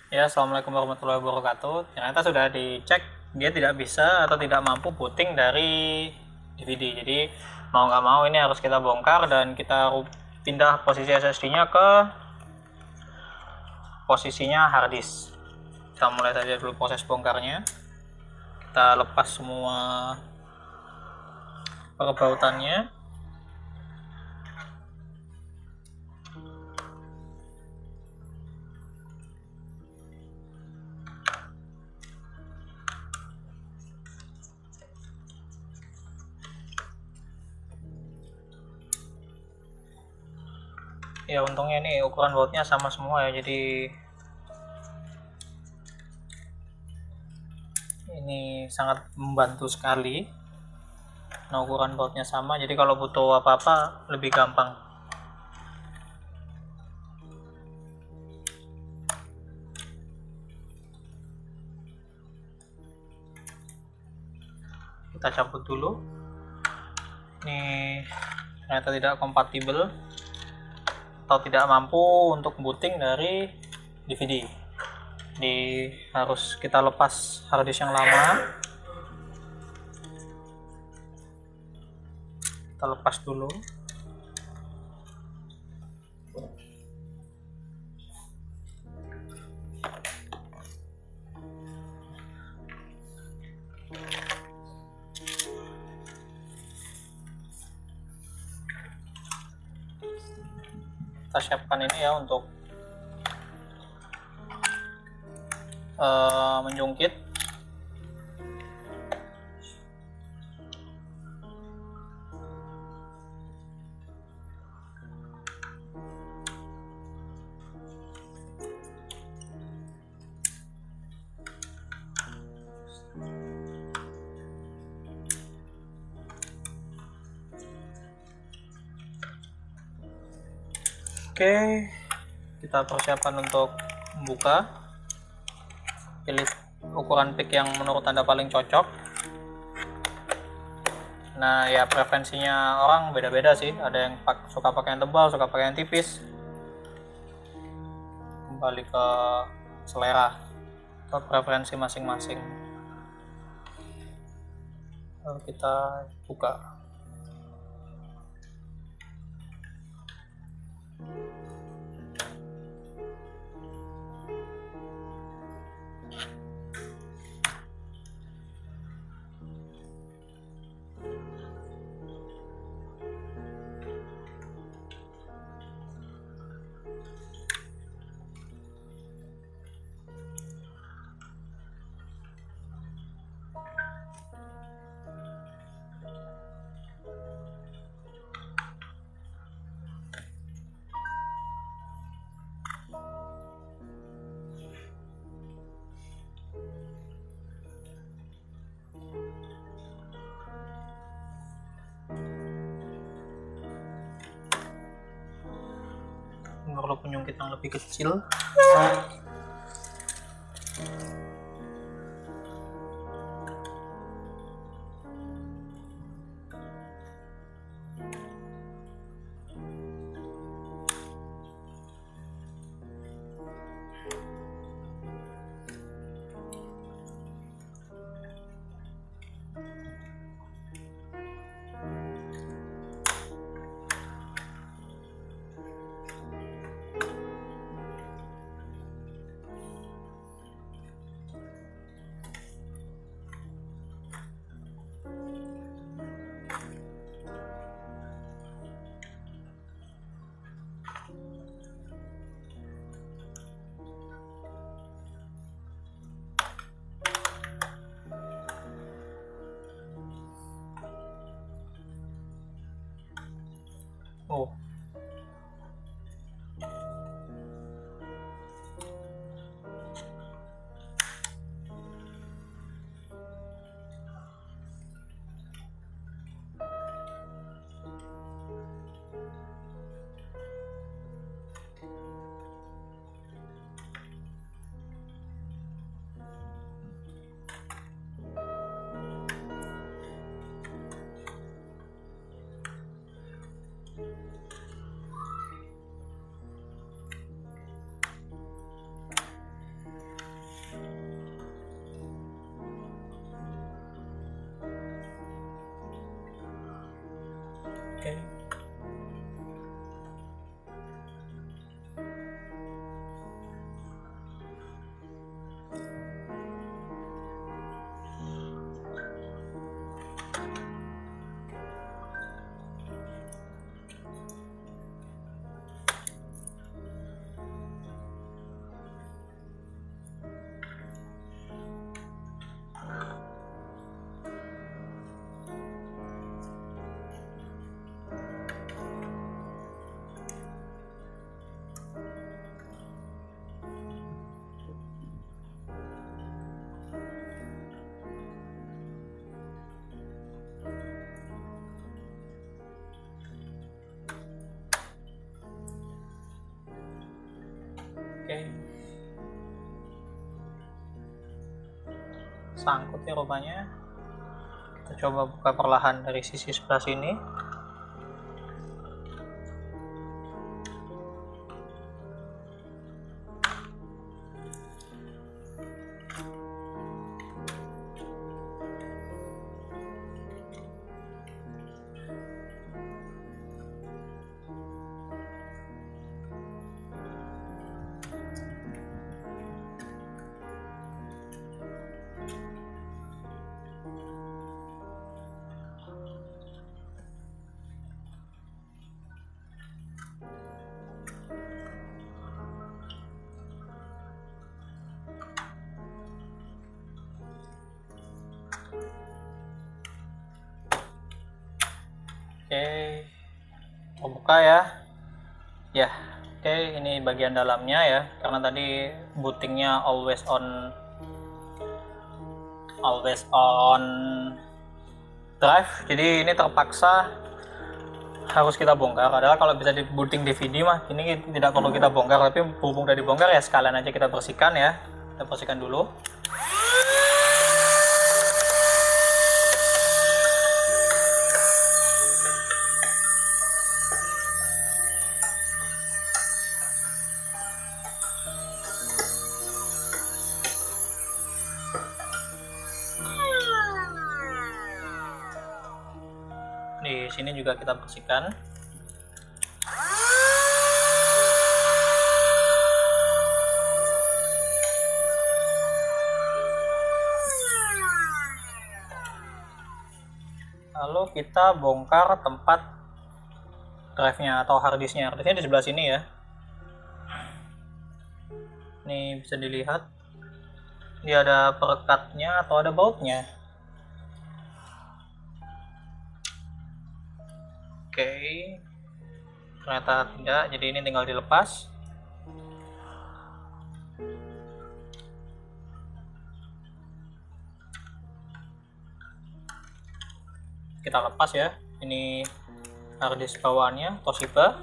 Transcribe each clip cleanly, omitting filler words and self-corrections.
Ya, assalamualaikum warahmatullahi wabarakatuh. Ternyata sudah dicek, dia tidak bisa atau tidak mampu booting dari DVD. Jadi mau nggak mau ini harus kita bongkar dan kita pindah posisi SSD-nya ke posisinya harddisk. Kita mulai saja dulu proses bongkarnya. Kita lepas semua perbautannya. Ya, untungnya ini ukuran bautnya sama semua ya, jadi ini sangat membantu sekali. Nah, ukuran bautnya sama, jadi kalau butuh apa-apa lebih gampang. Kita cabut dulu. Ini ternyata tidak kompatibel atau tidak mampu untuk booting dari DVD. Jadi harus kita lepas harddisk yang lama. Kita lepas dulu. Kita siapkan ini ya untuk menjungkit. Oke, kita persiapan untuk membuka. Pilih ukuran pick yang menurut Anda paling cocok. Nah, ya preferensinya orang beda-beda sih. Ada yang suka pakai yang tebal, suka pakai yang tipis. Kembali ke selera atau preferensi masing-masing. Lalu kita buka. Perlu penyungkit yang lebih kecil. Oke. Oke. Sangkut ya rupanya. Kita coba buka perlahan dari sisi sebelah sini. Oke, kita buka ya. Ya, oke, ini bagian dalamnya ya. Karena tadi bootingnya always on drive, jadi ini terpaksa harus kita bongkar. Adalah kalau bisa di booting DVD mah ini tidak perlu kita bongkar, tapi berhubung udah dibongkar ya sekalian aja kita bersihkan ya. Kita bersihkan dulu. Di sini juga kita bersihkan. Lalu kita bongkar tempat drive-nya atau harddisknya. Harddisknya di sebelah sini ya. Ini bisa dilihat. Dia ada perekatnya atau ada bautnya. Oke, ternyata tidak, jadi ini tinggal dilepas. Kita lepas ya, ini harddisk bawaannya Toshiba.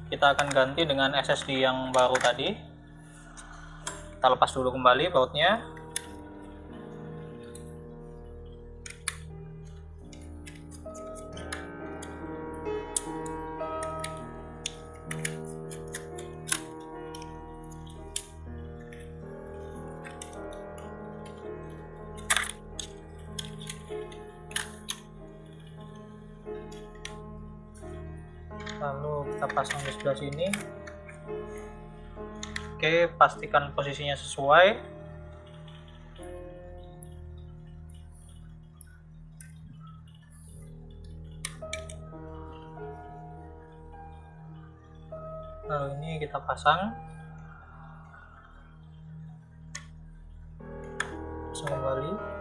Kita akan ganti dengan SSD yang baru tadi. Kita lepas dulu kembali bautnya. Lalu kita pasang di sebelah sini. Oke, pastikan posisinya sesuai. Lalu ini kita pasang kembali.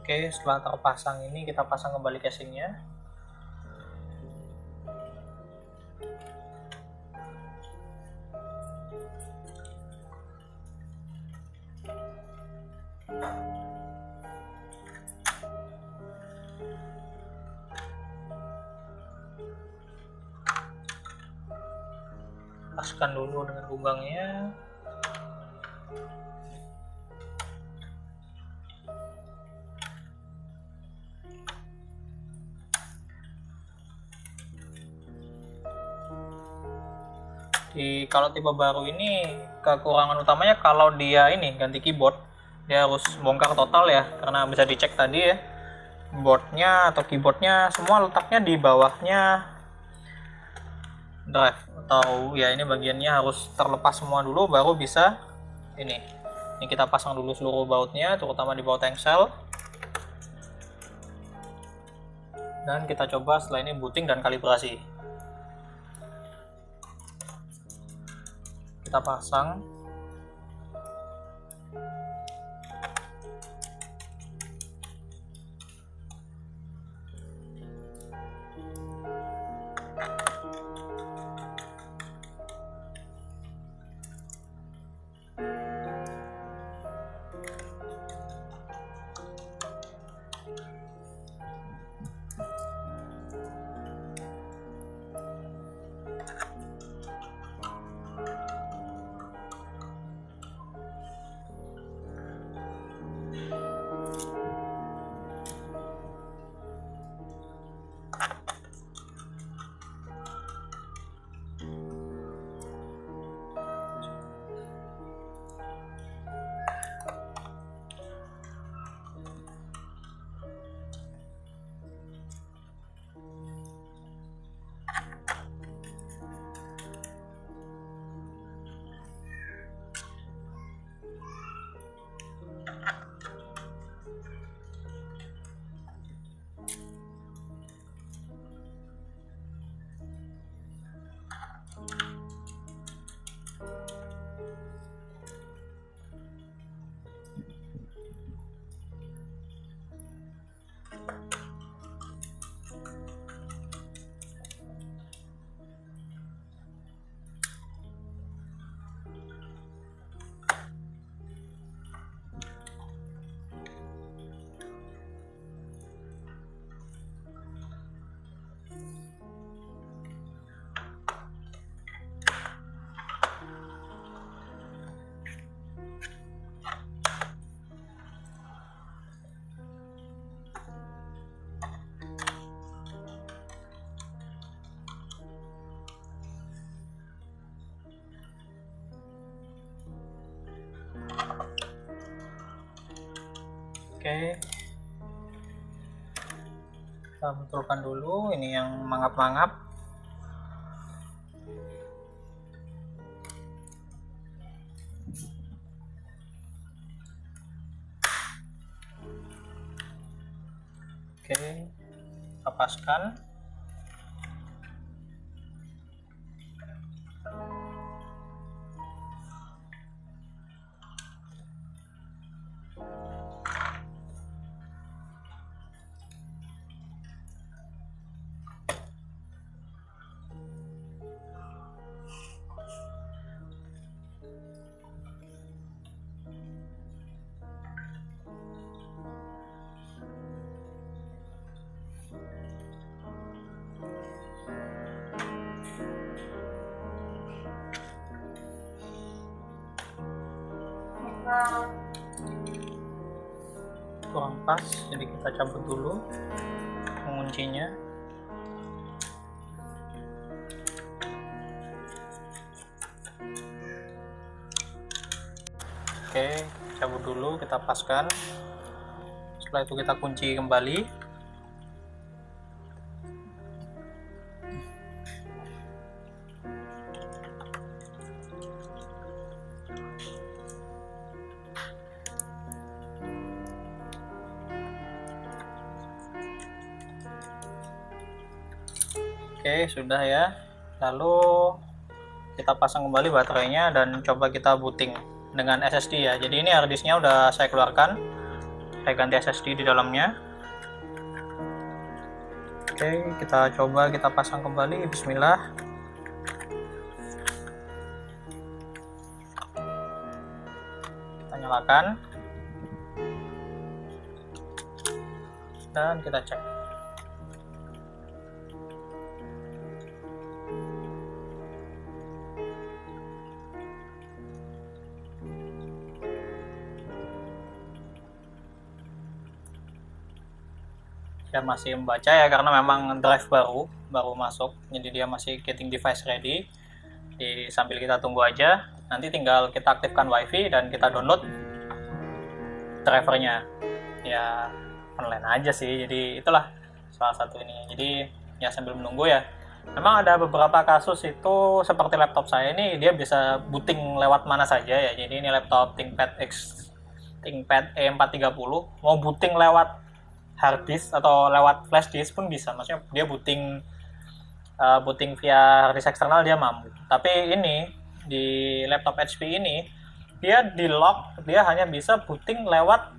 Oke, setelah terpasang ini kita pasang kembali casingnya. Paskan dulu dengan lubangnya. Kalau tipe baru ini kekurangan utamanya kalau dia ini ganti keyboard, dia harus bongkar total ya, karena bisa dicek tadi ya, boardnya atau keyboardnya semua letaknya di bawahnya drive, atau ya ini bagiannya harus terlepas semua dulu baru bisa ini kita pasang dulu seluruh bautnya, terutama di baut engsel, dan kita coba setelah ini booting dan kalibrasi. Kita pasang. Oke, kita betulkan dulu ini yang mangap-mangap. Oke, kita paskan. Kurang pas, jadi kita cabut dulu penguncinya. Oke, cabut dulu, kita paskan. Setelah itu kita kunci kembali. Oke, sudah ya. Lalu kita pasang kembali baterainya dan coba kita booting dengan SSD ya. Jadi ini harddisknya udah saya keluarkan. Saya ganti SSD di dalamnya. Oke, kita coba kita pasang kembali. Bismillah. Kita nyalakan. Dan kita cek. Dia masih membaca ya, karena memang drive baru masuk, jadi dia masih getting device ready. Sambil kita tunggu aja, nanti tinggal kita aktifkan WiFi dan kita download drivernya. Ya online aja sih, jadi itulah salah satu ini. Jadi ya sambil menunggu ya. Memang ada beberapa kasus itu seperti laptop saya ini, dia bisa booting lewat mana saja ya. Jadi ini laptop ThinkPad E430, mau booting lewat hard disk atau lewat flash disk pun bisa. Maksudnya dia booting via hard disk eksternal dia mampu. Tapi ini di laptop HP ini dia di lock, dia hanya bisa booting lewat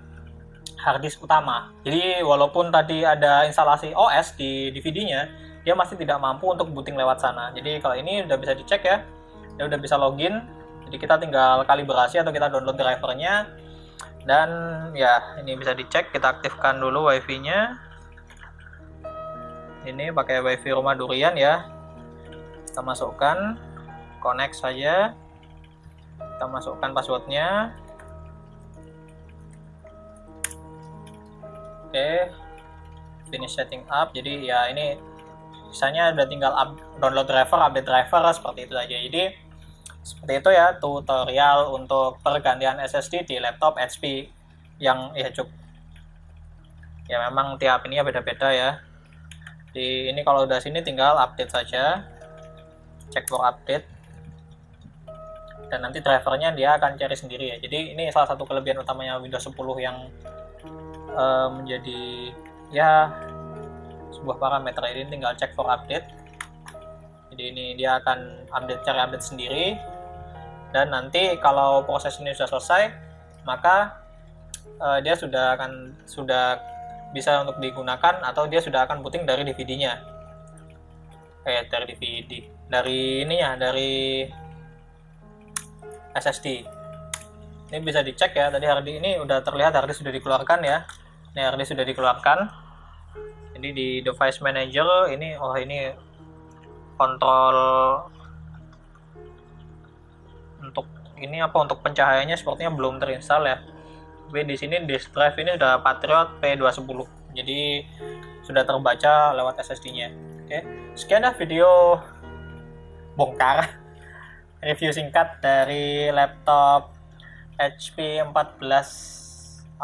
hard disk utama. Jadi walaupun tadi ada instalasi OS di DVD-nya, dia masih tidak mampu untuk booting lewat sana. Jadi kalau ini udah bisa dicek ya, dia udah bisa login. Jadi kita tinggal kalibrasi atau kita download drivernya, dan ya ini bisa dicek. Kita aktifkan dulu WiFi-nya. Ini pakai WiFi rumah durian ya. Kita masukkan, connect saja. Kita masukkan passwordnya. Oke, finish setting up. Jadi ya ini misalnya udah tinggal download driver, update driver, seperti itu aja. Jadi seperti itu ya tutorial untuk pergantian SSD di laptop HP yang ya cukup. Ya memang tiap ini ya beda-beda ya. Di ini kalau udah sini tinggal update saja, cek for update, dan nanti drivernya dia akan cari sendiri ya. Jadi ini salah satu kelebihan utamanya Windows 10 yang menjadi ya sebuah parameter. Ini tinggal cek for update. Jadi ini dia akan cari update sendiri, dan nanti kalau proses ini sudah selesai, maka dia sudah bisa untuk digunakan, atau dia sudah akan booting dari DVD-nya. Dari SSD. Ini bisa dicek ya, tadi hard disk ini udah terlihat hard disk sudah dikeluarkan ya. Ini hard disk sudah dikeluarkan. Jadi di device manager ini, ini kontrol untuk ini untuk pencahayaannya sepertinya belum terinstall ya. Tapi di sini disk drive ini udah Patriot P210. Jadi sudah terbaca lewat SSD-nya. Oke. Sekian dah video bongkar review singkat dari laptop HP 608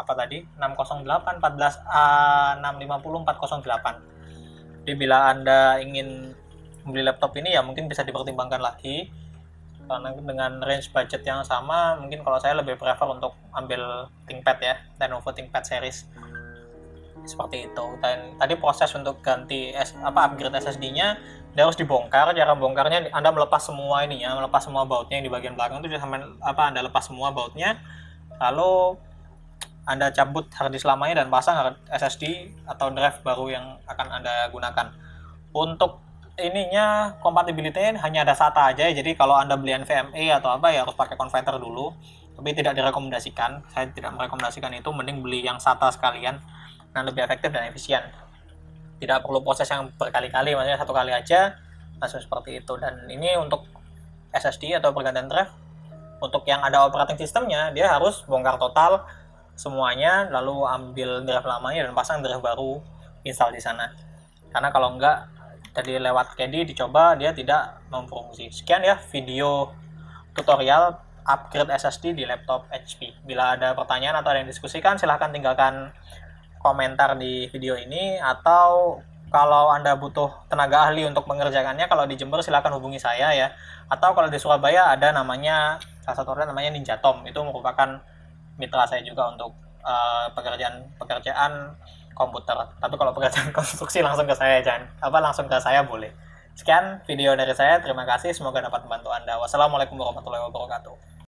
14A650 408. Jadi bila Anda ingin membeli laptop ini ya mungkin bisa dipertimbangkan lagi, karena dengan range budget yang sama, mungkin kalau saya lebih prefer untuk ambil ThinkPad ya, Lenovo ThinkPad series seperti itu. Dan tadi proses untuk ganti upgrade SSD-nya, dia harus dibongkar. Cara bongkarnya Anda melepas semua melepas semua bautnya yang di bagian belakang itu sampai Anda lepas semua bautnya, lalu Anda cabut hard disk lamanya dan pasang SSD atau drive baru yang akan Anda gunakan. Untuk ininya compatibility hanya ada SATA aja, jadi kalau Anda beli NVMe atau ya harus pakai converter dulu, tapi tidak direkomendasikan. Saya tidak merekomendasikan itu, mending beli yang SATA sekalian, yang lebih efektif dan efisien. Tidak perlu proses yang berkali-kali, maksudnya satu kali aja langsung seperti itu. Dan ini untuk SSD atau pergantian drive. Untuk yang ada operating sistemnya, dia harus bongkar total semuanya, lalu ambil drive lamanya dan pasang drive baru, install di sana. Karena kalau enggak, tadi lewat KD dicoba, dia tidak memfungsi. Sekian ya video tutorial upgrade SSD di laptop HP. Bila ada pertanyaan atau ada yang diskusikan, silahkan tinggalkan komentar di video ini, atau kalau Anda butuh tenaga ahli untuk mengerjakannya, kalau di Jember silahkan hubungi saya ya. Atau kalau di Surabaya ada salah satu orang namanya Ninja Tom, itu merupakan mitra saya juga untuk pekerjaan komputer. Tapi kalau pekerjaan konstruksi langsung ke saya, langsung ke saya boleh. Sekian video dari saya, terima kasih, semoga dapat membantu Anda. Wassalamualaikum warahmatullahi wabarakatuh.